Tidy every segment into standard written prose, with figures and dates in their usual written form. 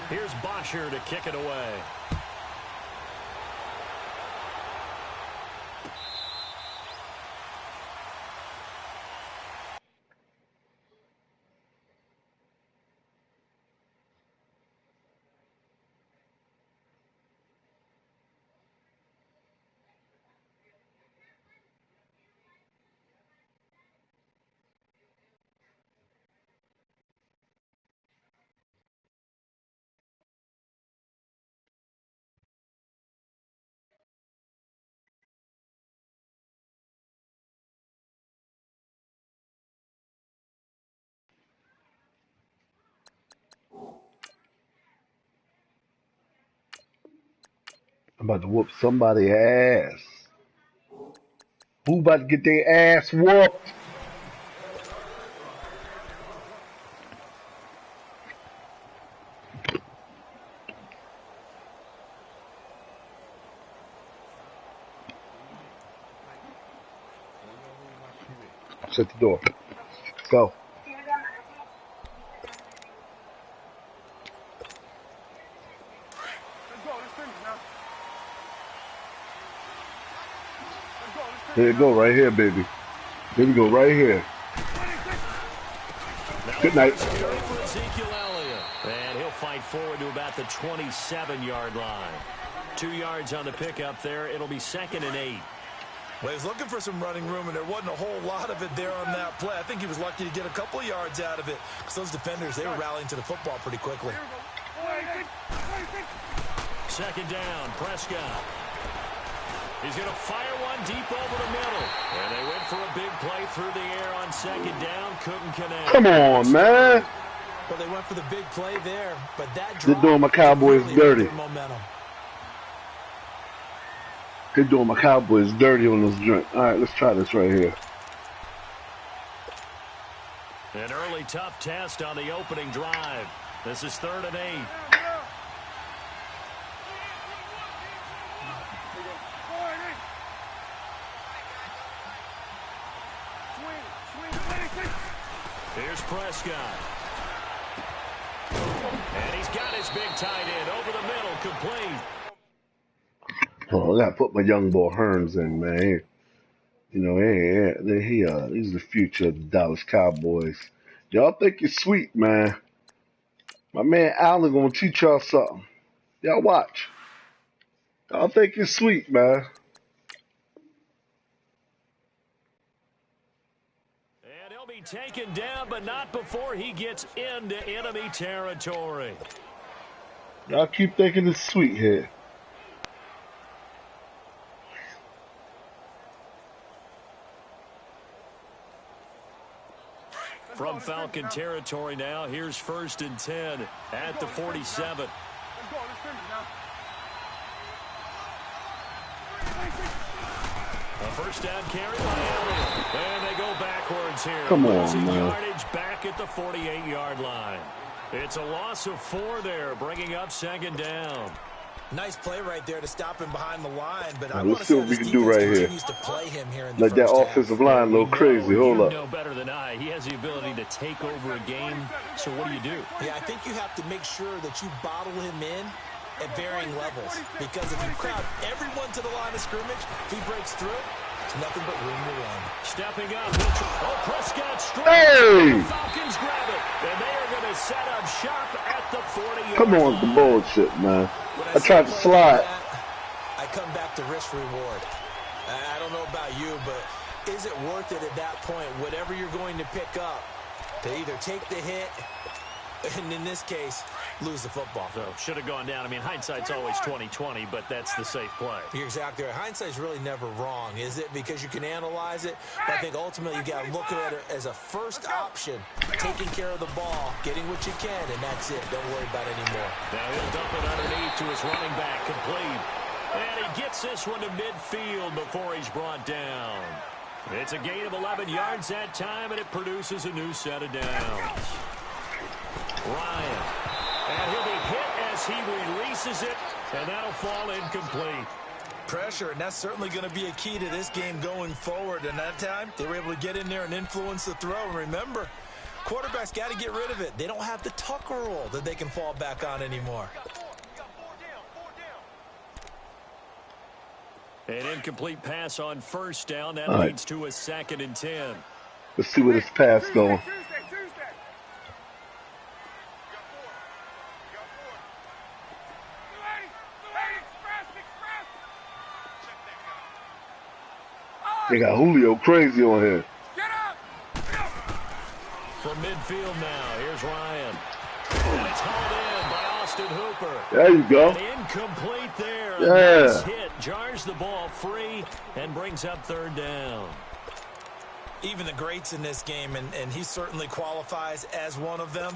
Here's Bosher to kick it away. I'm about to whoop somebody's ass. Who about to get their ass whooped? Shut the door. Go. There you go, right here, baby. There we go, right here. Good night. And he'll fight forward to about the 27-yard line. 2 yards on the pickup there. It'll be 2nd and 8. Well, he's looking for some running room, and there wasn't a whole lot of it there on that play. I think he was lucky to get a couple of yards out of it because those defenders, they were rallying to the football pretty quickly. 2nd down, Prescott. He's going to fire one deep over the middle. And they went for a big play through the air on 2nd down. Couldn't connect. Come on, man. Well, they went for the big play there, but that They're doing my Cowboys dirty. Momentum. They're doing my Cowboys dirty on this joint. All right, let's try this right here. An early tough test on the opening drive. This is 3rd and 8. Here's Prescott. And he's got his big tight end over the middle, complete. Oh, I gotta put my young boy Hearns in, man. You know, he's the future of the Dallas Cowboys. Y'all think you're sweet, man. My man Allen gonna teach y'all something. Y'all watch. Y'all think you're sweet, man. And he'll be taken down, but not before he gets into enemy territory. Y'all keep thinking it's sweet here. From Falcon territory now, here's 1st and 10 at the 47. A first down carry by Elliott. And they go backwards here. Come on, losing man. yardage back at the 48-yard line. It's a loss of 4 there, bringing up 2nd down. Nice play right there to stop him behind the line, but Right, let's see what we can do right here. To play him here in Let that offensive line a little crazy. Hold up. You know better than I. He has the ability to take over a game. So what do? Yeah, I think you have to make sure that you bottle him in at varying levels, because if you crowd everyone to the line of scrimmage, if he breaks through, it's nothing but room to run. Stepping up. Oh, Prescott straight. Hey! The Falcons grab it, and they are going to set up shop at the 40-yard line. Come on with the bullshit, man. I tried to slide. I come back to risk reward. I don't know about you, but is it worth it at that point, whatever you're going to pick up, to either take the hit, and in this case, lose the football? So should have gone down. I mean, hindsight's always 20/20, but that's the safe play. You're exactly right. Hindsight's really never wrong, is it? Because you can analyze it, but I think ultimately you got to look at it as a first option, taking care of the ball, getting what you can, and that's it. Don't worry about it anymore. Now he'll dump it underneath to his running back, complete. And he gets this one to midfield before he's brought down. It's a gain of 11 yards that time, and it produces a new set of downs. Ryan. And he'll be hit as he releases it, and that'll fall incomplete. Pressure, and that's certainly going to be a key to this game going forward. And that time, they were able to get in there and influence the throw. And remember, Quarterbacks got to get rid of it. They don't have the Tucker rule that they can fall back on anymore. An incomplete pass on first down. That right. leads to a 2nd and 10. Let's see where this pass going. They got Julio crazy on here. From midfield now, here's Ryan. And it's hauled in by Austin Hooper. There you go. And incomplete there. Yeah. Nice hit. Jars the ball free and brings up 3rd down. Even the greats in this game, and he certainly qualifies as one of them,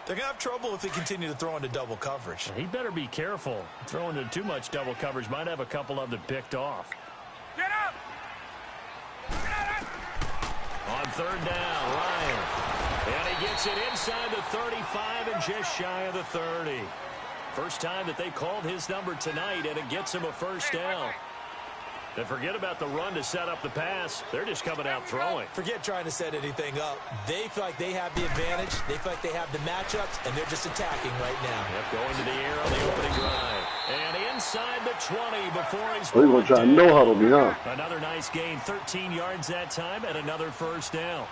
they're going to have trouble if they continue to throw into double coverage. He better be careful. Throwing into too much double coverage might have a couple of them picked off. Get up! On 3rd down, Ryan. And he gets it inside the 35 and just shy of the 30. First time that they called his number tonight, and it gets him a 1st down. And forget about the run to set up the pass. They're just coming out throwing. Forget trying to set anything up. They feel like they have the advantage. They feel like they have the matchups, and they're just attacking right now. Yep, going to the air on the opening drive. And inside the 20 before he's We're going to try to no-huddle me, huh? Another nice gain, 13 yards that time, and another 1st down.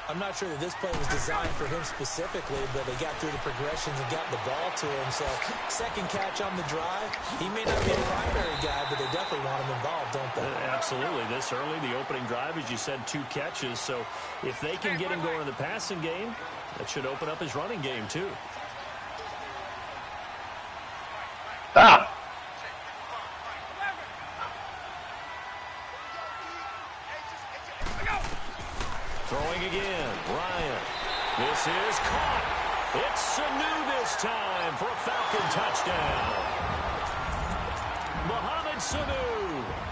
I'm not sure that this play was designed for him specifically, but they got through the progressions and got the ball to him. So, 2nd catch on the drive. He may not be a primary guy, but they definitely want him involved, don't they? Absolutely. This early, the opening drive, as you said, 2 catches. So, if they can get him going in the passing game, that should open up his running game, too. Ah! Throwing again, Ryan. This is caught. It's Sanu this time for a Falcon touchdown. Mohamed Sanu,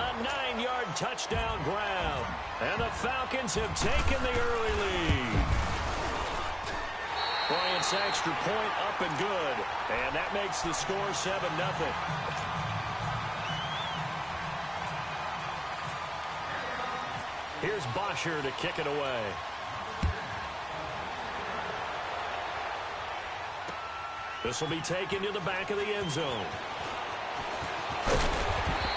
a 9-yard touchdown grab. And the Falcons have taken the early lead. Bryant's extra point up and good. And that makes the score 7-0. Here's Bosher to kick it away. This will be taken to the back of the end zone.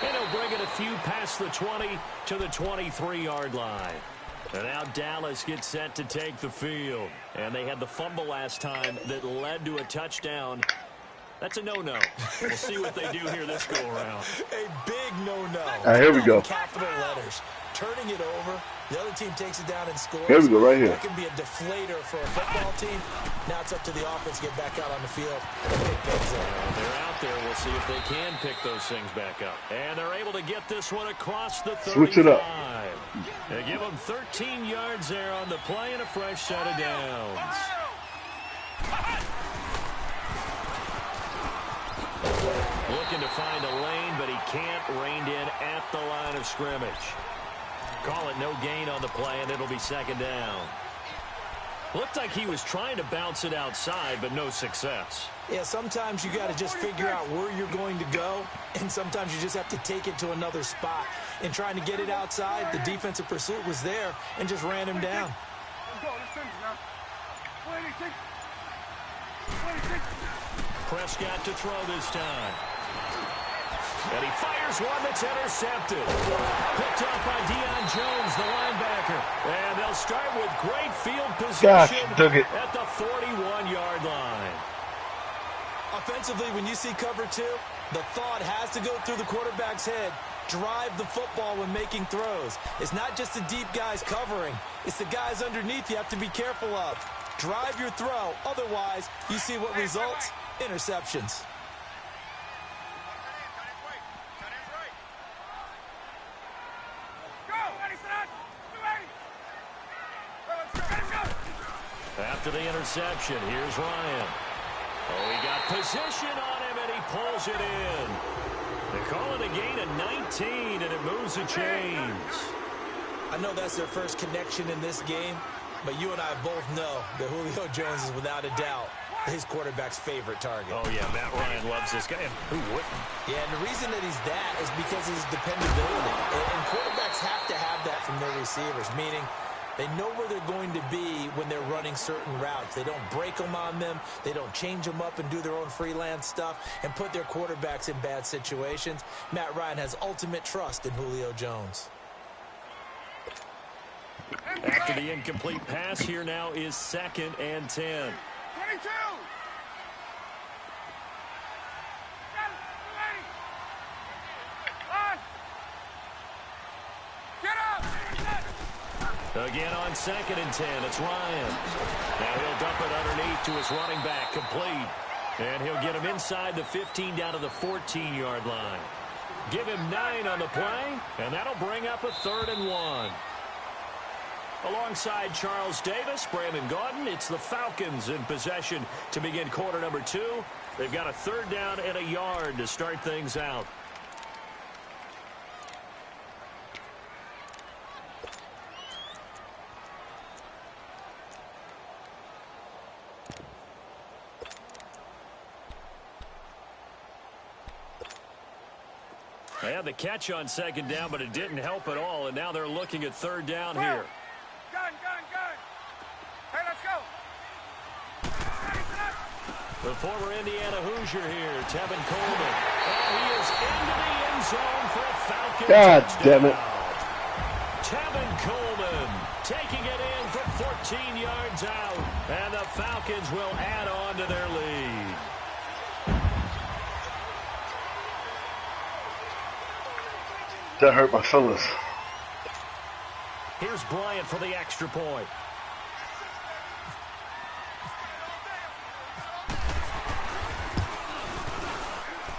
And he'll bring it a few past the 20 to the 23-yard line. And now Dallas gets set to take the field. And they had the fumble last time that led to a touchdown. That's a no-no. We'll see what they do here this go-around. A big no-no. All right, here we go. Capital letters. Turning it over. The other team takes it down and scores. Here we go, right here. That can be a deflator for a football team. Now it's up to the offense to get back out on the field and pick things up. They're out there. We'll see if they can pick those things back up. And they're able to get this one across the 35. Switch it up. They give them 13 yards there on the play and a fresh set of downs. Looking to find a lane, but he can't. Reined in at the line of scrimmage. Call it no gain on the play, and it'll be 2nd down. Looked like he was trying to bounce it outside, but no success. Yeah, sometimes you got to just figure out where you're going to go, and sometimes you just have to take it to another spot. In trying to get it outside, the defensive pursuit was there and just ran him down. Prescott to throw this time. And he fires one that's intercepted. Picked up by Deion Jones, the linebacker. And they'll start with great field position at the 41-yard line. Offensively, when you see cover 2, the thought has to go through the quarterback's head. Drive the football when making throws. It's not just the deep guys covering. It's the guys underneath you have to be careful of. Drive your throw. Otherwise, you see what results? Interceptions. After the interception, here's Ryan. Oh, he got position on him, and he pulls it in. They call it a gain of 19, and it moves the chains. I know that's their first connection in this game, but you and I both know that Julio Jones is without a doubt his quarterback's favorite target. Oh, yeah, Matt Ryan loves this guy. Who wouldn't? Yeah, and the reason that he's that is because of his dependability. And quarterbacks have to have that from their receivers, meaning They know where they're going to be when they're running certain routes. They don't break them on them. They don't change them up and do their own freelance stuff and put their quarterbacks in bad situations. Matt Ryan has ultimate trust in Julio Jones. After the incomplete pass, here now is 2nd and 10. 22! Again on 2nd and 10, it's Ryan. Now he'll dump it underneath to his running back, complete. And he'll get him inside the 15 down to the 14-yard line. Give him 9 on the play, and that'll bring up a 3rd and 1. Alongside Charles Davis, Brandon Gaudin, it's the Falcons in possession to begin quarter number 2. They've got a 3rd down and a yard to start things out. They had the catch on 2nd down, but it didn't help at all, and now they're looking at 3rd down here. Gun! Hey, let's go! The former Indiana Hoosier here, Tevin Coleman. And he is into the end zone for a Falcon God touchdown. damn it. Tevin Coleman taking it in from 14 yards out, and the Falcons will add on to their lead. That hurt my feelings. Here's Bryant for the extra point.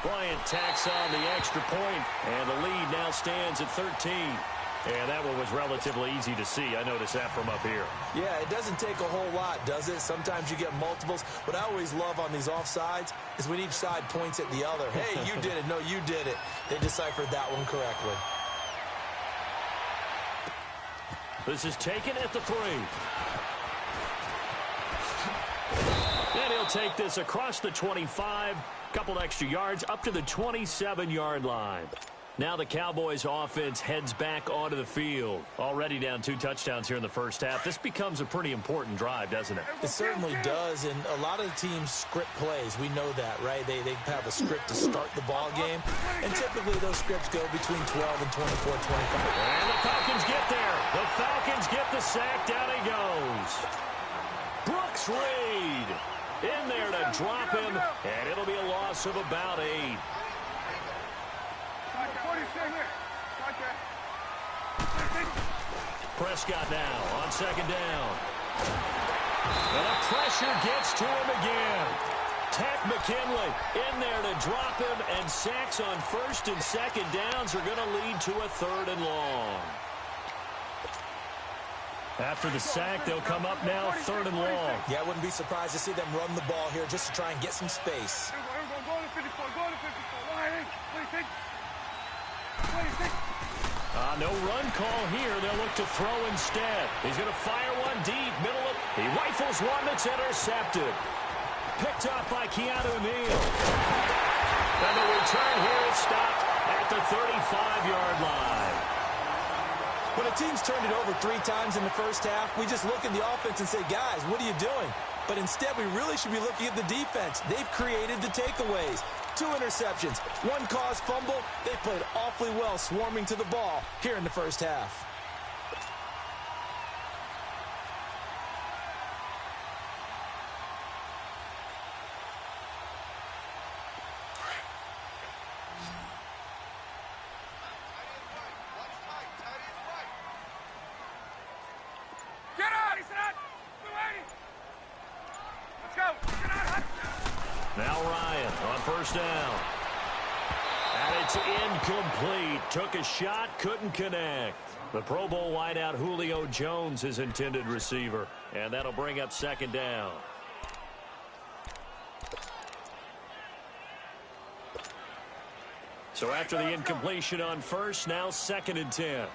Bryant tacks on the extra point, and the lead now stands at 13. And that one was relatively easy to see. I noticed that from up here. Yeah, it doesn't take a whole lot, does it? Sometimes you get multiples. What I always love on these offsides is when each side points at the other. Hey, you did it. No, you did it. They deciphered that one correctly. This is taken at the 3. And he'll take this across the 25. Couple extra yards up to the 27-yard line. Now the Cowboys offense heads back onto the field. Already down 2 touchdowns here in the first half. This becomes a pretty important drive, doesn't it? It certainly does, and a lot of the teams script plays. We know that, right? They have a script to start the ball game, and typically those scripts go between 12 and 24, 25. And the Falcons get there. The Falcons get the sack. Down he goes. Brooks Reed in there to drop him, and it'll be a loss of about 8. Prescott now on 2nd down. And the pressure gets to him again. Ted McKinley in there to drop him, and sacks on 1st and 2nd downs are going to lead to a 3rd and long. After the sack, they'll come up now 3rd and long. Yeah, I wouldn't be surprised to see them run the ball here just to try and get some space. No run call here. They'll look to throw instead. He's going to fire one deep. Middle of. He rifles one that's intercepted. Picked up by Keanu Neal. And the return here is stopped at the 35-yard line. When a team's turned it over 3 times in the first half, we just look at the offense and say, guys, what are you doing? But instead, we really should be looking at the defense. They've created the takeaways. 2 interceptions, 1 caused fumble. They played awfully well swarming to the ball here in the first half. Now Ryan on 1st down. And it's incomplete. Took a shot, couldn't connect. The Pro Bowl wideout Julio Jones is intended receiver. And that'll bring up 2nd down. So after the incompletion on 1st, now 2nd and 10.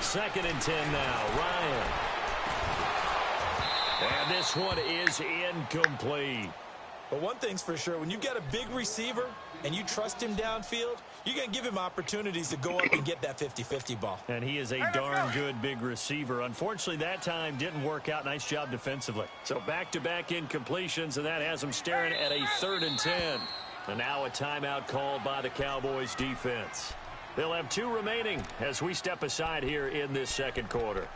Second and 10 now. Ryan. And this one is incomplete. But one thing's for sure, when you've got a big receiver and you trust him downfield, you're going to give him opportunities to go up and get that 50-50 ball. And he is a darn good big receiver. Unfortunately, that time didn't work out. Nice job defensively. So back-to-back incompletions, and that has him staring at a 3rd and 10. And now a timeout called by the Cowboys defense. They'll have 2 remaining as we step aside here in this second quarter.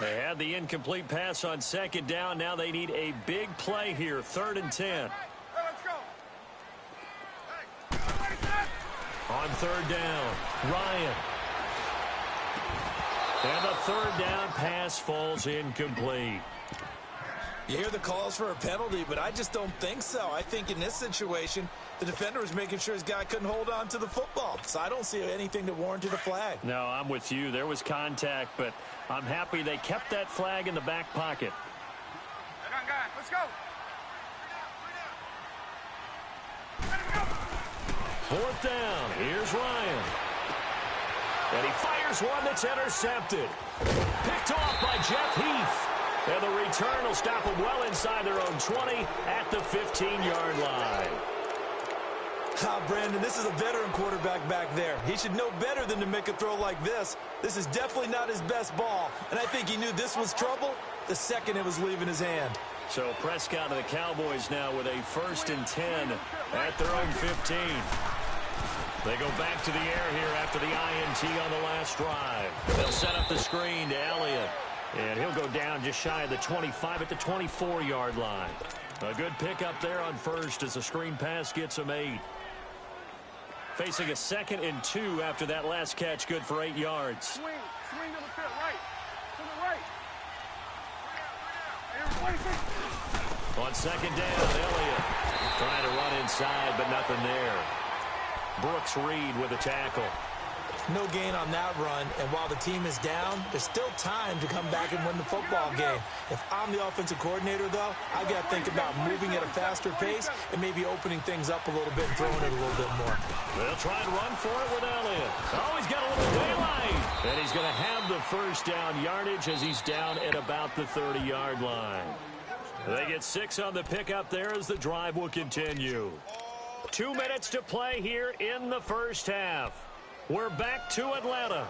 They had the incomplete pass on 2nd down. Now they need a big play here. 3rd and 10. Hey, let's go. On 3rd down, Ryan. And the 3rd down pass falls incomplete. You hear the calls for a penalty, but I just don't think so. I think in this situation, the defender was making sure his guy couldn't hold on to the football. So I don't see anything that warranted a flag. No, I'm with you. There was contact, but I'm happy they kept that flag in the back pocket. Gun. Let's go. 4th down. Here's Ryan. And he fires one that's intercepted. Picked off by Jeff Heath. And the return will stop them well inside their own 20 at the 15-yard line. Brandon, this is a veteran quarterback back there. He should know better than to make a throw like this. This is definitely not his best ball. And I think he knew this was trouble the second it was leaving his hand. So Prescott and the Cowboys now with a 1st and 10 at their own 15. They go back to the air here after the INT on the last drive. They'll set up the screen to Elliott. And he'll go down just shy of the 25 at the 24-yard line. A good pickup there on 1st as the screen pass gets him 8. Facing a 2nd and 2 after that last catch, good for 8 yards. Swing to the pit, right. To the right. Here, 26. On 2nd down, Elliott trying to run inside, but nothing there. Brooks Reed with a tackle. No gain on that run, and while the team is down, there's still time to come back and win the football game. If I'm the offensive coordinator, though, I've got to think about moving at a faster pace and maybe opening things up a little bit and throwing it a little bit more. They'll try and run for it with Elliott. Oh, he's got a little daylight. And he's going to have the 1st down yardage as he's down at about the 30-yard line. They get 6 on the pickup there as the drive will continue. 2 minutes to play here in the 1st half. We're back to Atlanta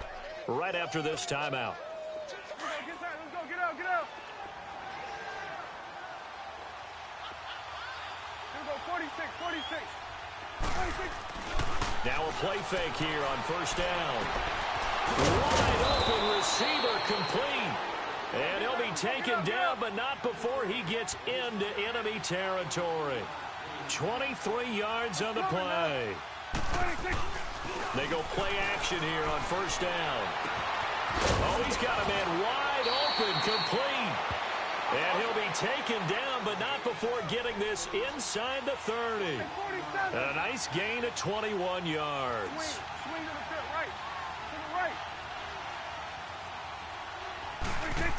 right after this timeout. Let's go. Get out. Here we go. 46. Now a play fake here on 1st down. Wide open receiver complete. And he'll be taken down, but not before he gets into enemy territory. 23 yards on the play. 26. They go play action here on 1st down. Oh, he's got a man wide open, complete. And he'll be taken down, but not before getting this inside the 30. And a nice gain of 21 yards. Swing to the pit, right. To the right. 26.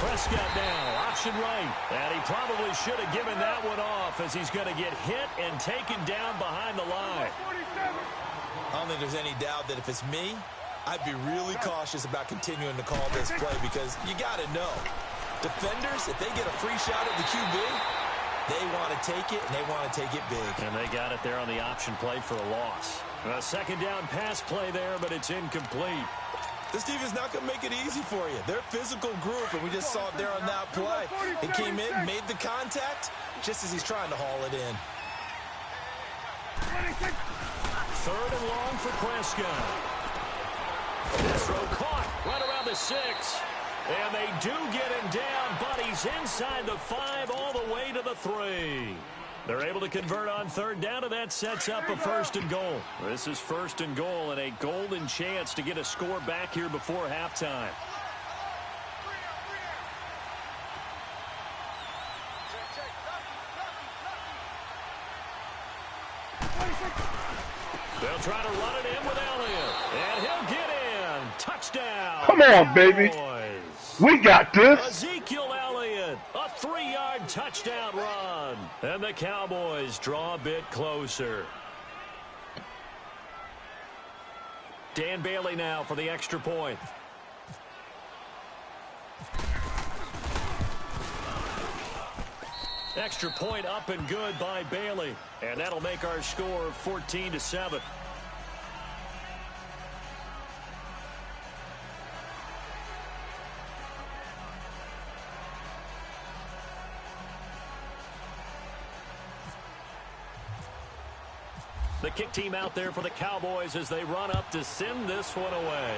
Prescott now, option right. And he probably should have given that one off as he's going to get hit and taken down behind the line. 47. I don't think there's any doubt that if it's me, I'd be really cautious about continuing to call this play because you got to know, defenders, if they get a free shot at the QB, they want to take it, and they want to take it big. And they got it there on the option play for a loss. A 2nd down pass play there, but it's incomplete. This defense not going to make it easy for you. They're a physical group, and we just saw it there on that play. He came in, made the contact, just as he's trying to haul it in. 26. 3rd and long for Prescott. This throw caught right around the 6. And they do get him down, but he's inside the 5 all the way to the 3. They're able to convert on 3rd down, and that sets up a 1st and goal. This is 1st and goal and a golden chance to get a score back here before halftime. They'll try to run it in with Elliott, and he'll get in. Touchdown. Come on, baby. Cowboys. We got this. Ezekiel Elliott, a 3-yard touchdown run. And the Cowboys draw a bit closer. Dan Bailey now for the extra point. Extra point up and good by Bailey. And that'll make our score 14-7. The kick team out there for the Cowboys as they run up to send this one away.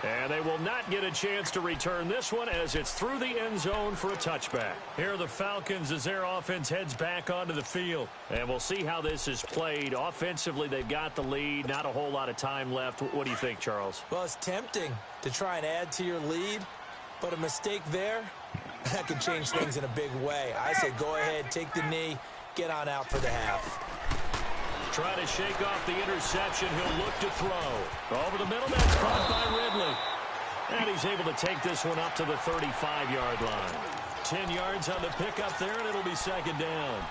And they will not get a chance to return this one as it's through the end zone for a touchback. Here are the Falcons as their offense heads back onto the field. And we'll see how this is played. Offensively, they've got the lead. Not a whole lot of time left. What do you think, Charles? Well, it's tempting to try and add to your lead, but a mistake there, that could change things in a big way. I say go ahead, take the knee, get on out for the half. Try to shake off the interception. He'll look to throw. Over the middle, that's caught by Ridley. And he's able to take this one up to the 35-yard line. 10 yards on the pickup there, and it'll be second down.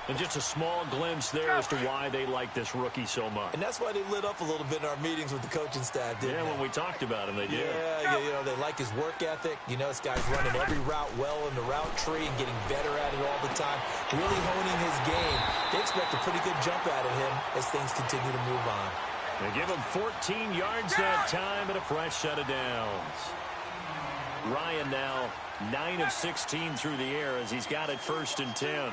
And just a small glimpse there as to why they like this rookie so much. And that's why they lit up a little bit in our meetings with the coaching staff, didn't they? Yeah, when we talked about him, they did. Yeah, you know, they like his work ethic. You know, this guy's running every route well in the route tree and getting better at it all the time. Really honing his game. They expect a pretty good jump out of him as things continue to move on. They give him 14 yards that time and a fresh set of downs. Ryan now 9 of 16 through the air as he's got it 1st and 10.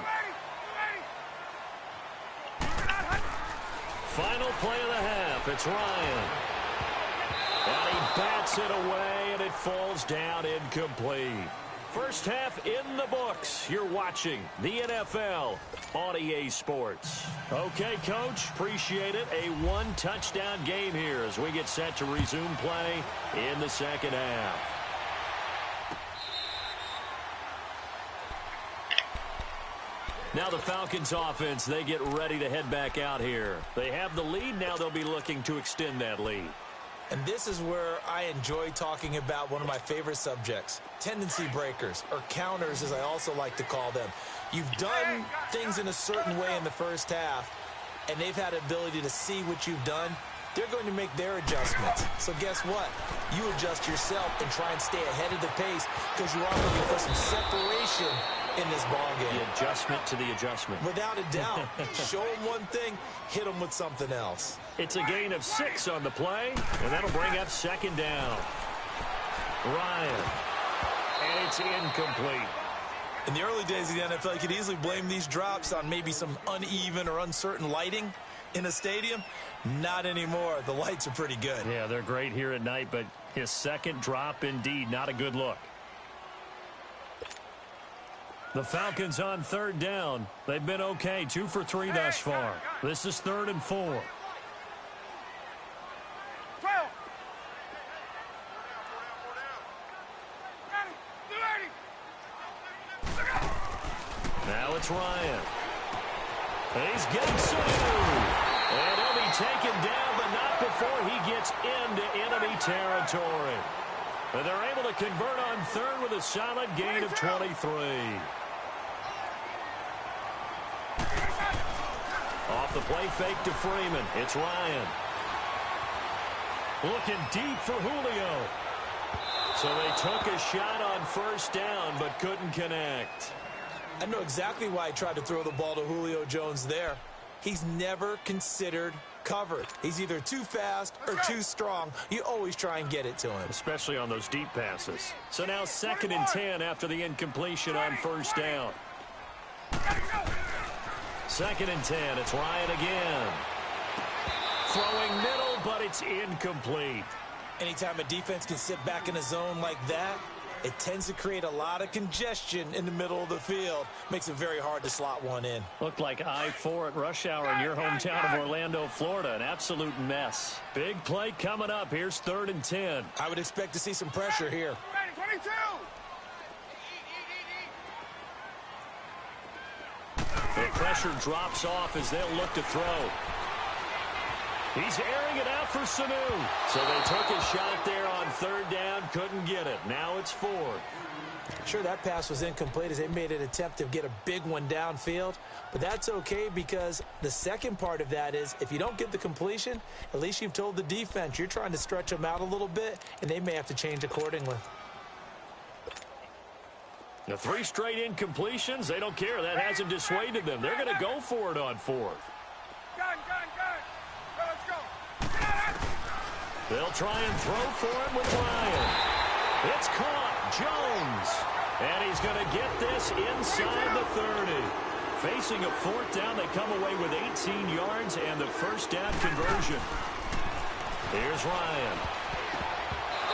Final play of the half. It's Ryan. And he bats it away, and it falls down incomplete. First half in the books. You're watching the NFL on EA Sports. Okay, Coach, appreciate it. A one-touchdown game here as we get set to resume play in the second half. Now the Falcons offense, they get ready to head back out here. They have the lead. Now they'll be looking to extend that lead. And this is where I enjoy talking about one of my favorite subjects, tendency breakers, or counters as I also like to call them. You've done things in a certain way in the first half, and they've had the ability to see what you've done. They're going to make their adjustments. So guess what? You adjust yourself and try and stay ahead of the pace because you are looking for some separation in this ballgame. The adjustment to the adjustment. Without a doubt. Show them one thing, hit them with something else. It's a gain of 6 on the play, and that'll bring up second down. Ryan. And it's incomplete. In the early days of the NFL, you could easily blame these drops on maybe some uneven or uncertain lighting in a stadium. Not anymore. The lights are pretty good. Yeah, they're great here at night, but his second drop, indeed, not a good look. The Falcons on 3rd down. They've been okay, 2 for 3 thus far. This is 3rd and 4. Now it's Ryan. He's getting some. And he'll be taken down, but not before he gets into enemy territory. And they're able to convert on 3rd with a solid gain of 23. Off the play fake to Freeman. It's Ryan. Looking deep for Julio. So they took a shot on 1st down, but couldn't connect. I know exactly why I tried to throw the ball to Julio Jones there. He's never considered covered. He's either too fast or too strong. You always try and get it to him. Especially on those deep passes. So now 2nd and 10 after the incompletion on 1st down. 2nd and 10. It's Ryan again. Throwing middle, but it's incomplete. Anytime a defense can sit back in a zone like that, it tends to create a lot of congestion in the middle of the field. Makes it very hard to slot one in. Looked like I-4 at rush hour in your hometown of Orlando, Florida. An absolute mess. Big play coming up. Here's 3rd and 10. I would expect to see some pressure here. 22. The pressure drops off as they'll look to throw. He's airing it out for Sanu. So they took a shot there on third down, couldn't get it. Now it's fourth. Sure, that pass was incomplete as they made an attempt to get a big one downfield. But that's okay because the second part of that is if you don't get the completion, at least you've told the defense you're trying to stretch them out a little bit, and they may have to change accordingly. The 3 straight incompletions, they don't care. That hasn't dissuaded them. They're going to go for it on fourth. Gun. Go, let's go. They'll try and throw for it with Ryan. It's caught. Jones. And he's going to get this inside the 30. Facing a fourth down, they come away with 18 yards and the first down conversion. Here's Ryan.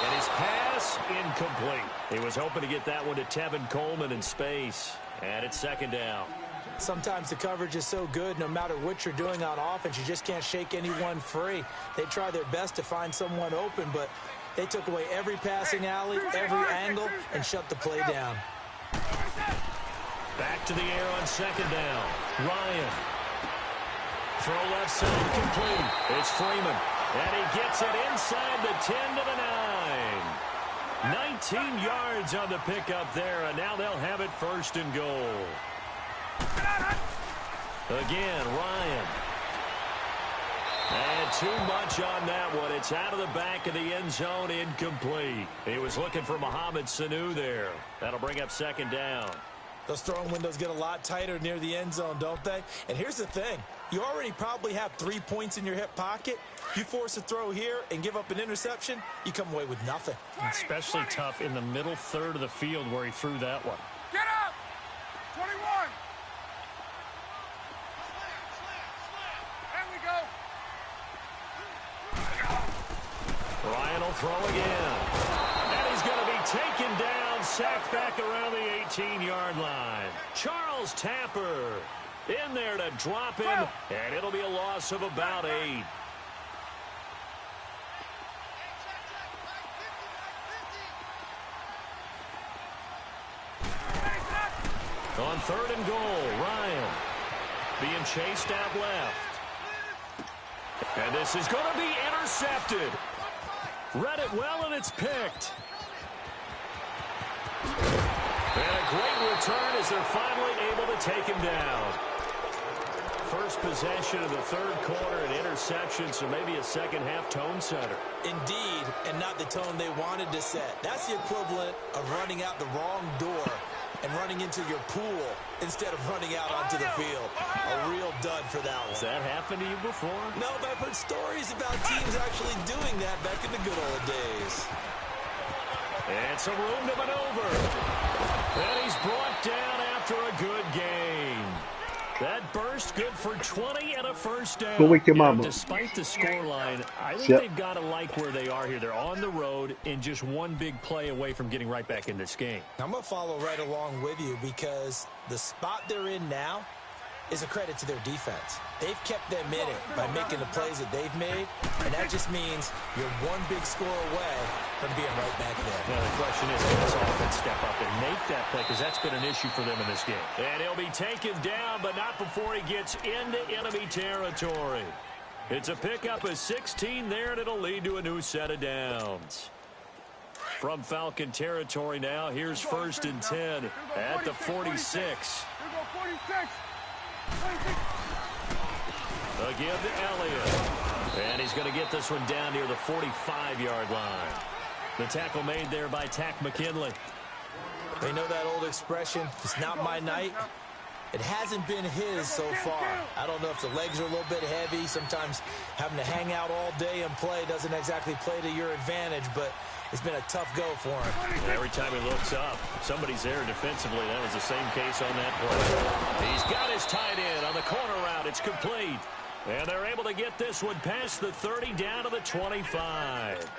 And his pass incomplete. He was hoping to get that one to Tevin Coleman in space. And it's second down. Sometimes the coverage is so good, no matter what you're doing on offense, you just can't shake anyone free. They try their best to find someone open, but they took away every passing alley, every angle, and shut the play down. Back to the air on second down. Ryan. Throw left side complete. It's Freeman. And he gets it inside the 10 to the 9. 19 yards on the pickup there, and now they'll have it first and goal. Again, Ryan. And too much on that one. It's out of the back of the end zone, incomplete. He was looking for Mohamed Sanu there. That'll bring up second down. Those throwing windows get a lot tighter near the end zone, don't they? And here's the thing. You already probably have 3 points in your hip pocket. You force a throw here and give up an interception, you come away with nothing. Especially tough in the middle third of the field where he threw that one. Get up! 21! There we go! Ryan will throw again. And he's going to be taken down, sacked back around the 18-yard line. Charles Tapper in there to drop him, and it'll be a loss of about 8. On third and goal, Ryan being chased out left. And this is going to be intercepted. Read it well, and it's picked. And a great return as they're finally able to take him down. First possession of the third quarter, an interception, so maybe a second-half tone setter. Indeed, and not the tone they wanted to set. That's the equivalent of running out the wrong door and running into your pool instead of running out onto the field. A real dud for that one. Has that happened to you before? No, but I've heard stories about teams actually doing that back in the good old days. And some room to maneuver. And he's brought down after a good game. That burst good for 20 and a first down. Go wake your mama. Despite the scoreline, I think Yep. they've got to like where they are here. They're on the road and just one big play away from getting right back in this game. I'm going to follow right along with you because the spot they're in now is a credit to their defense. They've kept them in it by making the plays that they've made, and that just means you're one big score away from being right back there. Now the question is, can this offense step up and make that play? Because that's been an issue for them in this game. And he'll be taken down, but not before he gets into enemy territory. It's a pickup of 16 there, and it'll lead to a new set of downs. From Falcon territory now, here's first and 10 at the 46. Here go 46. 46. Again to Elliott. And he's going to get this one down near the 45-yard line. The tackle made there by Tack McKinley. They know that old expression, it's not my night. It hasn't been his so far. I don't know if the legs are a little bit heavy. Sometimes having to hang out all day and play doesn't exactly play to your advantage, but it's been a tough go for him. And every time he looks up, somebody's there defensively. That was the same case on that play. He's got his tight end on the corner route. It's complete. And they're able to get this one past the 30 down to the 25.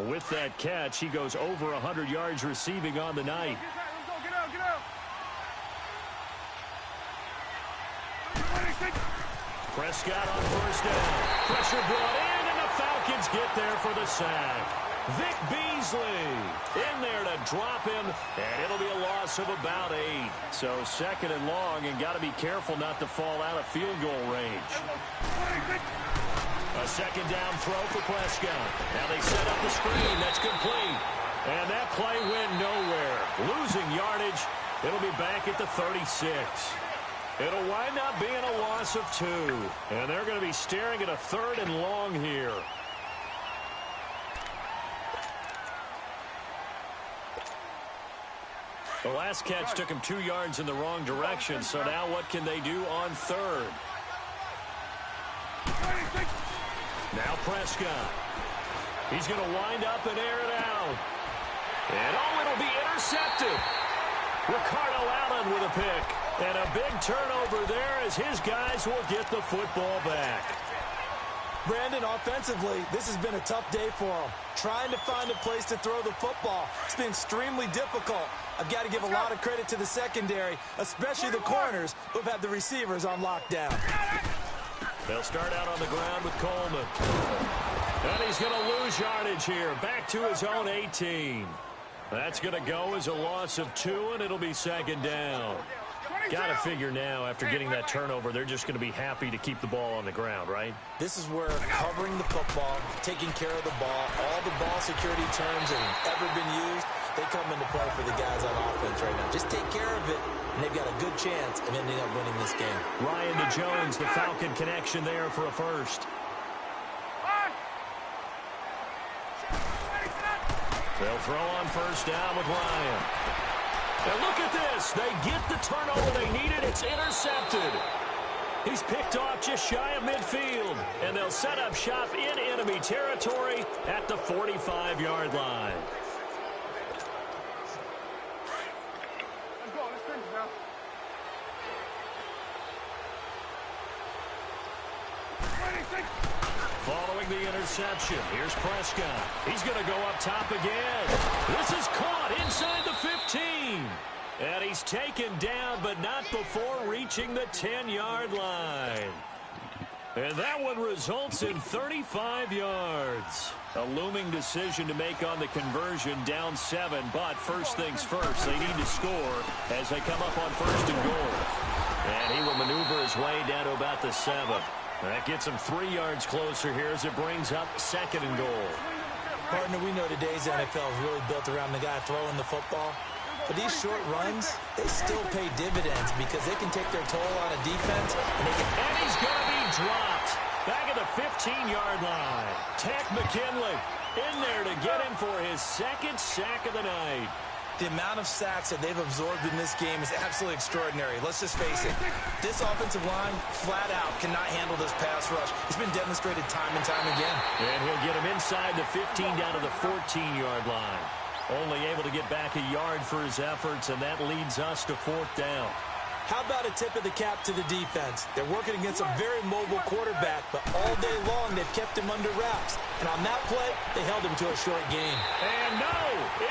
With that catch, he goes over 100 yards receiving on the night. Let's go, get out, get out. 26. Prescott on first down. Pressure brought in, and the Falcons get there for the sack. Vic Beasley in there to drop him, and it'll be a loss of about 8. So second and long, and got to be careful not to fall out of field goal range. A second down throw for Prescott. Now they set up the screen. That's complete. And that play went nowhere. Losing yardage. It'll be back at the 36. It'll wind up being a loss of 2. And they're going to be staring at a 3rd and long here. The last catch took him 2 yards in the wrong direction. So now what can they do on 3rd? Now Prescott. He's going to wind up and air it out. And it'll be intercepted. Ricardo Allen with a pick. And a big turnover there as his guys will get the football back. Brandon, offensively, this has been a tough day for him. Trying to find a place to throw the football. It's been extremely difficult. I've got to give a lot of credit to the secondary, especially the corners who've had the receivers on lockdown. They'll start out on the ground with Coleman. And he's going to lose yardage here. Back to his own 18. That's going to go as a loss of 2, and it'll be 2nd down. Got to figure now, after getting that turnover, they're just going to be happy to keep the ball on the ground, right? This is where covering the football, taking care of the ball, all the ball security terms that have ever been used, they come into play for the guys on offense right now. Just take care of it, and they've got a good chance of ending up winning this game. Ryan to Jones, the Falcon connection there for a first. They'll throw on first down with Ryan. And look at this. They get the turnover they needed. It's intercepted. He's picked off just shy of midfield. And they'll set up shop in enemy territory at the 45-yard line. Let's go. Let's finish now. Following the interception, here's Prescott. He's going to go up top again. This is caught inside the 15. And he's taken down, but not before reaching the 10-yard line. And that one results in 35 yards. A looming decision to make on the conversion, down 7. But first things first, they need to score as they come up on 1st and goal. And he will maneuver his way down to about the 7. That gets him 3 yards closer here as it brings up 2nd and goal. Partner, we know today's NFL is really built around the guy throwing the football. But these short runs, they still pay dividends because they can take their toll on a defense. And he's going to be dropped back at the 15-yard line. Takk McKinley in there to get him for his 2nd sack of the night. The amount of sacks that they've absorbed in this game is absolutely extraordinary. Let's just face it. This offensive line, flat out, cannot handle this pass rush. It's been demonstrated time and time again. And he'll get him inside the 15 down to the 14-yard line. Only able to get back a yard for his efforts, and that leads us to 4th down. How about a tip of the cap to the defense? They're working against a very mobile quarterback, but all day long they've kept him under wraps. And on that play, they held him to a short gain. And no,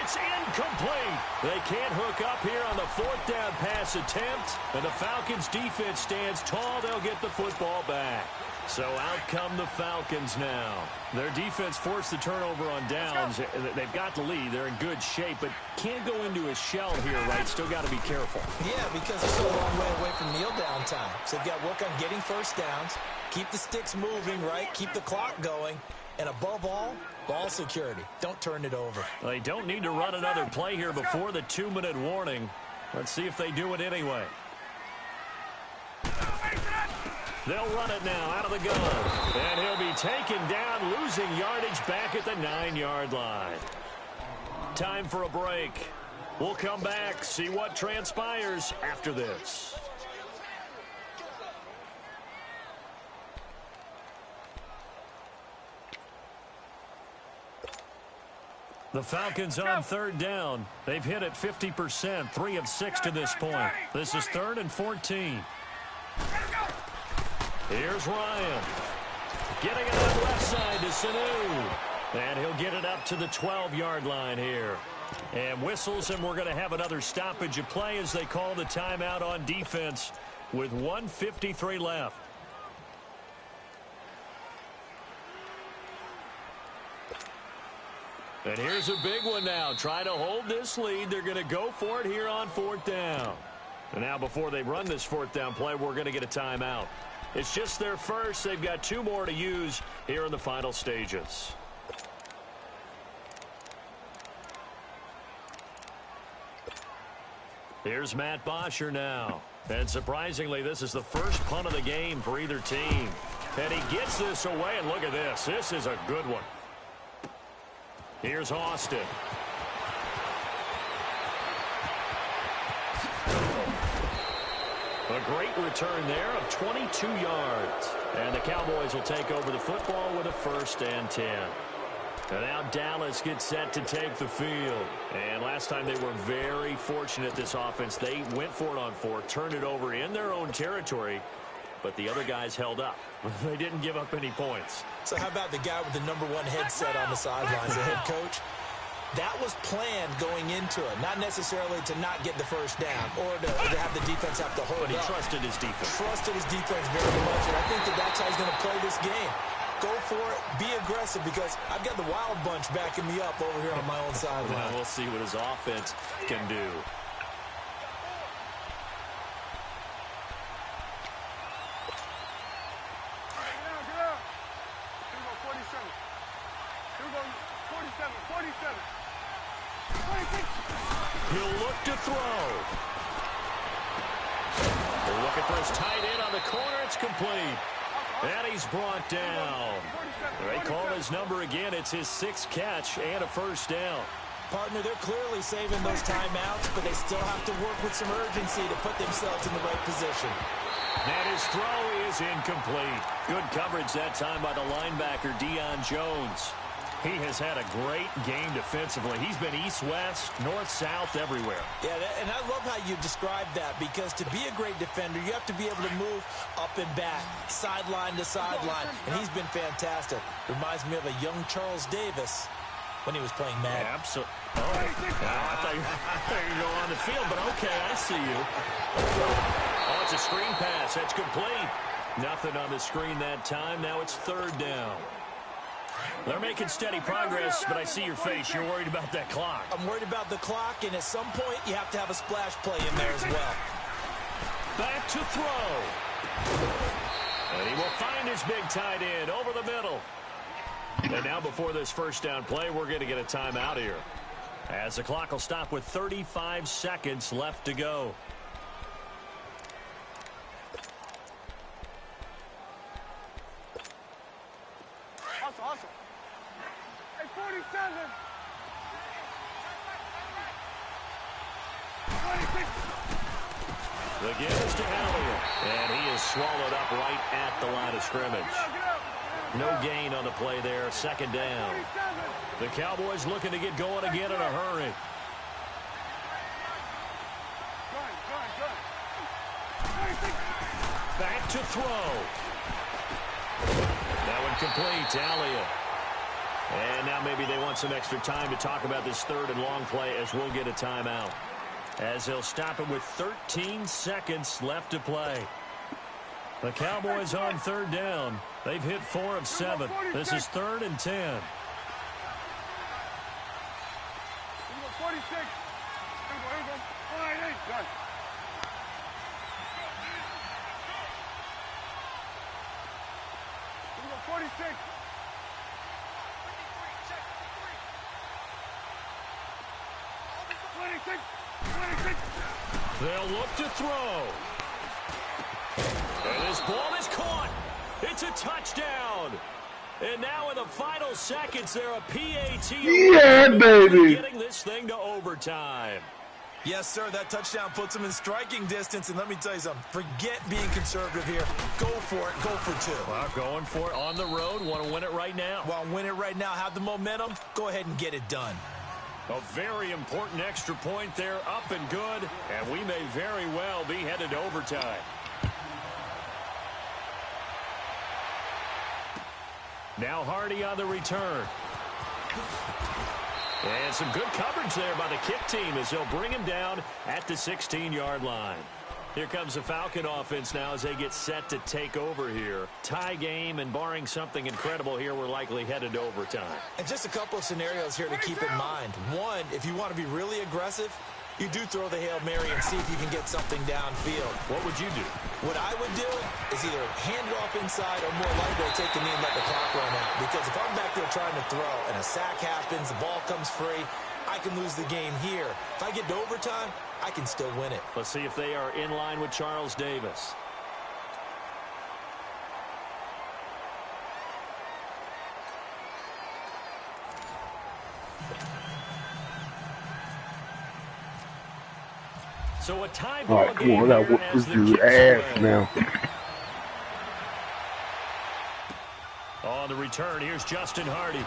it's incomplete. They can't hook up here on the 4th down pass attempt. And the Falcons defense stands tall. They'll get the football back. So out come the Falcons now. Their defense forced the turnover on downs. They've got the lead. They're in good shape, but can't go into a shell here, right? Still got to be careful. Yeah, because they're still a long way away from kneel down time. So they've got to work on getting first downs, keep the sticks moving, right? Keep the clock going. And above all, ball security. Don't turn it over. They don't need to run another play here before the 2-minute warning. Let's see if they do it anyway. They'll run it now out of the gun. And he'll be taken down, losing yardage back at the 9-yard line. Time for a break. We'll come back, see what transpires after this. The Falcons on 3rd down. They've hit it 50%, 3 of 6 to this point. This is 3rd and 14. Here's Ryan. Getting it on the left side to Sanu. And he'll get it up to the 12-yard line here. And whistles, and we're going to have another stoppage of play as they call the timeout on defense with 1:53 left. And here's a big one now. Trying to hold this lead. They're going to go for it here on 4th down. And now before they run this 4th down play, we're going to get a timeout. It's just their first. They've got 2 more to use here in the final stages. Here's Matt Bosher now. And surprisingly, this is the first punt of the game for either team. And he gets this away, and look at this. This is a good one. Here's Austin. A great return there of 22 yards. And the Cowboys will take over the football with a 1st and 10. And now Dallas gets set to take the field. And last time they were very fortunate, this offense. They went for it on 4, turned it over in their own territory, but the other guys held up. They didn't give up any points. So how about the guy with the #1 headset on the sidelines, the head coach? That was planned going into it, not necessarily to not get the first down or to have the defense have to hold But he up. trusted his defense. Trusted his defense very much, and I think that's how he's going to play this game. Go for it, be aggressive, because I've got the wild bunch backing me up over here on my own sideline. Well, we'll see what his offense can do. Get out. Here we go, 47. Here we go, 47, 47. 26. He'll look to throw. They're looking for his tight end on the corner. It's complete. And he's brought down. They call his number again. It's his 6th catch and a 1st down. Partner, they're clearly saving those timeouts, but they still have to work with some urgency to put themselves in the right position. And his throw is incomplete. Good coverage that time by the linebacker, Deion Jones. He has had a great game defensively. He's been east-west, north-south, everywhere. Yeah, and I love how you described that, because to be a great defender, you have to be able to move up and back, sideline to sideline, and he's been fantastic. Reminds me of a young Charles Davis when he was playing Madden. Absolutely. Oh, I thought you were going on the field, but okay, I see you. Oh, it's a screen pass. That's complete. Nothing on the screen that time. Now it's 3rd down. They're making steady progress, but I see your face. You're worried about that clock. I'm worried about the clock, and at some point, you have to have a splash play in there as well. Back to throw. And he will find his big tight end over the middle. And now before this 1st down play, we're going to get a timeout here, as the clock will stop with 35 seconds left to go. Hustle. Hey, 47. 26. The give is to Elliott, and he is swallowed up right at the line of scrimmage. Get out. No gain on the play there, 2nd down. 47. The Cowboys looking to get going again in a hurry. Good. 26. Back to throw. That one complete to Elliott. And now maybe they want some extra time to talk about this 3rd and long play, as we'll get a timeout, as they'll stop it with 13 seconds left to play. The Cowboys on 3rd down. They've hit 4 of 7. This is 3rd and 10. Here we go, 46. Here we go. 48. Done. Here we go, 46. They'll look to throw. And this ball is caught. It's a touchdown. And now in the final seconds, they're a PAT. Yeah, baby. Getting this thing to overtime. Yes, sir, that touchdown puts them in striking distance, and let me tell you something. Forget being conservative here. Go for it. Go for 2. Well, going for it on the road. Want to win it right now. Well, win it right now. Have the momentum. Go ahead and get it done. A very important extra point there, up and good, and we may very well be headed to overtime. Now Hardy on the return. And some good coverage there by the kick team as they'll bring him down at the 16-yard line. Here comes the Falcon offense now as they get set to take over here. Tie game, and barring something incredible here, we're likely headed to overtime. And just a couple of scenarios here to keep in mind. One, if you want to be really aggressive, you do throw the Hail Mary and see if you can get something downfield. What would you do? What I would do is either hand it off inside or more likely take the knee and let the clock run out. Because if I'm back there trying to throw and a sack happens, the ball comes free, I can lose the game here. If I get to overtime, I can still win it. Let's see if they are in line with Charles Davis. So a tie ball All right, come game on. I gotta here whoop as this the dude's kicks ass away. now. On the return, here's Justin Hardy.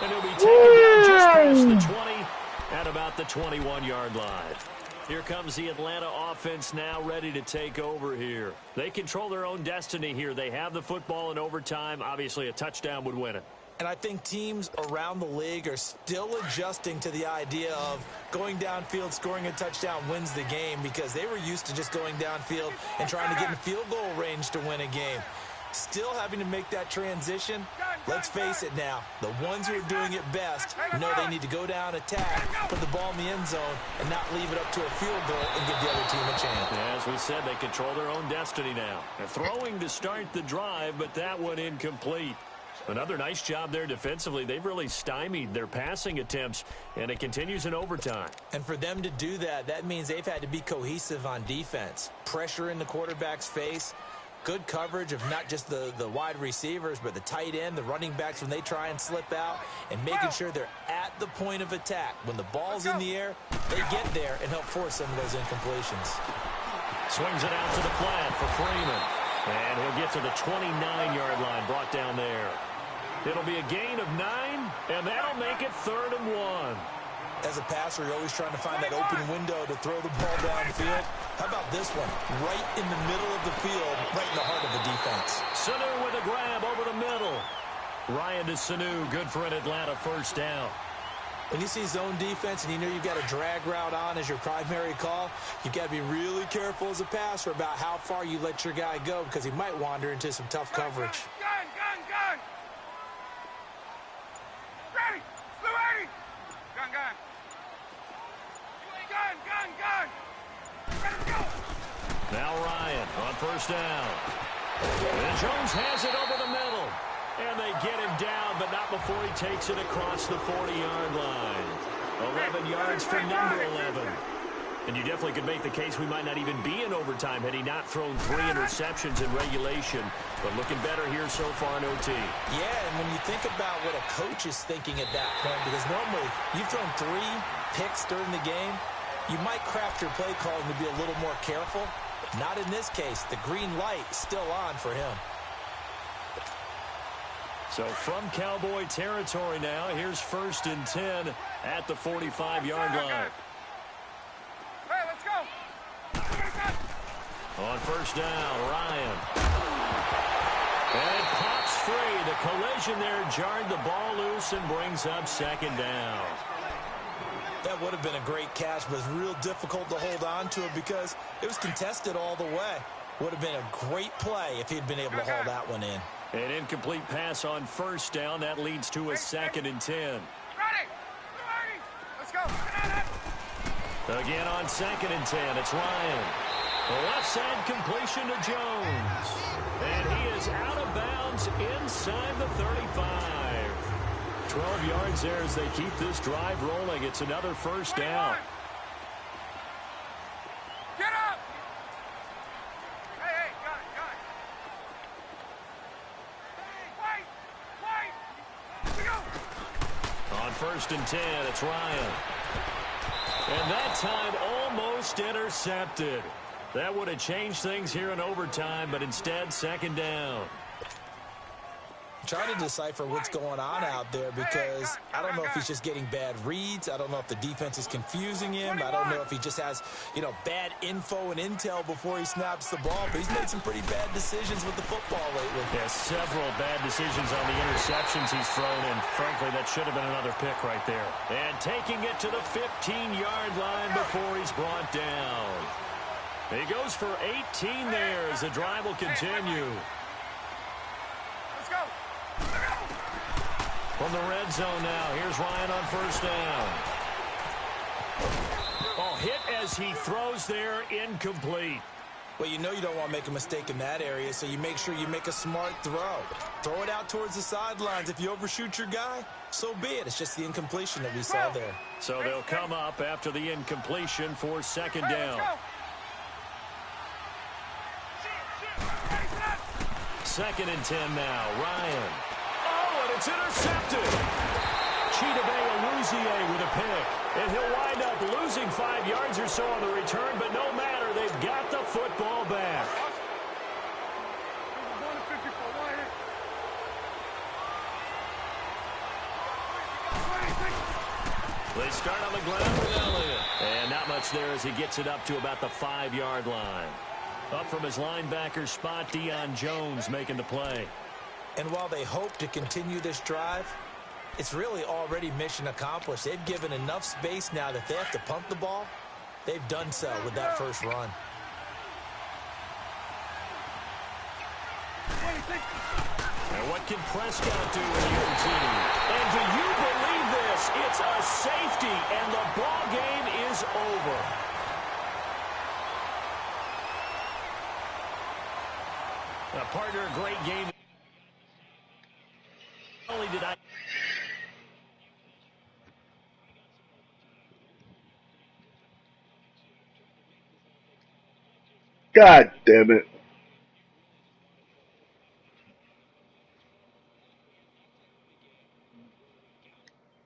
And he'll be taken down just past the 20 at about the 21-yard line. Here comes the Atlanta offense now ready to take over here. They control their own destiny here. They have the football in overtime. Obviously, a touchdown would win it. And I think teams around the league are still adjusting to the idea of going downfield, scoring a touchdown wins the game, because they were used to just going downfield and trying to get in field goal range to win a game. Still having to make that transition. Let's face it now, the ones who are doing it best know they need to go down, attack, put the ball in the end zone, and not leave it up to a field goal and give the other team a chance. As we said, they control their own destiny now. They're throwing to start the drive, but that one incomplete. Another nice job there defensively. They've really stymied their passing attempts, and it continues in overtime. And for them to do that, that means they've had to be cohesive on defense. Pressure in the quarterback's face, good coverage of not just the wide receivers, but the tight end, the running backs when they try and slip out, and making sure they're at the point of attack. When the ball's in the air, they get there and help force some of those incompletions. Swings it out to the flat for Freeman. And he'll get to the 29-yard line, brought down there. It'll be a gain of 9, and that'll make it 3rd and 1. As a passer, you're always trying to find that open window to throw the ball downfield. How about this one? Right in the middle of the field, right in the heart of the defense. Sanu with a grab over the middle. Ryan to Sanu, good for an Atlanta first down. When you see zone defense and you know you've got a drag route on as your primary call, you've got to be really careful as a passer about how far you let your guy go, because he might wander into some tough coverage. Gun! Ready! Blue 80! Gun! Gun! Ready to go! Now Ryan on first down. And Jones has it over the middle. And they get him down, but not before he takes it across the 40-yard line. 11 yards for number 11. And you definitely could make the case we might not even be in overtime had he not thrown 3 interceptions in regulation. But looking better here so far in OT. Yeah, and when you think about what a coach is thinking at that point, because normally you've thrown 3 picks during the game, you might craft your play calling to be a little more careful. Not in this case. The green light still on for him. So from Cowboy territory now, here's 1st and 10 at the 45-yard line. Hey, let's go! On first down, Ryan. And it pops free. The collision there jarred the ball loose and brings up 2nd down. That would have been a great catch, but it's real difficult to hold on to it because it was contested all the way. Would have been a great play if he'd been able to haul that one in. An incomplete pass on first down. That leads to a 2nd and 10. Ready! Let's go! Again on 2nd and 10. It's Ryan. The left side completion to Jones. And he is out of bounds inside the 35. 12 yards there as they keep this drive rolling. It's another first down. Get up! Hey, got it. Wait! We go! On 1st and 10, it's Ryan. And that time almost intercepted. That would have changed things here in overtime, but instead 2nd down. Trying to decipher what's going on out there, because I don't know if he's just getting bad reads. I don't know if the defense is confusing him. I don't know if he just has, bad info and intel before he snaps the ball. But he's made some pretty bad decisions with the football lately. Yeah, several bad decisions on the interceptions he's thrown, and frankly, that should have been another pick right there. And taking it to the 15-yard line before he's brought down. He goes for 18 there as the drive will continue. Let's go! From the red zone now, here's Ryan on first down. hit as he throws there, incomplete. Well, you know you don't want to make a mistake in that area, so you make sure you make a smart throw. Throw it out towards the sidelines. If you overshoot your guy, so be it. It's just the incompletion that we saw there. So they'll come up after the incompletion for second down. Second and 10 now. Ryan. Oh, and it's intercepted. Chidobe with a pick. And he'll wind up losing 5 yards or so on the return, but no matter, they've got the football back. They start on the ground with Elliott. And not much there as he gets it up to about the 5-yard line. Up from his linebacker spot, Deion Jones making the play. And while they hope to continue this drive, it's really already mission accomplished. They've given enough space now that they have to pump the ball. They've done so with that first run. And what can Prescott do with your team? And do you believe this? It's a safety, and the ball game is over. Partner, a great game. Not only did I... God damn it.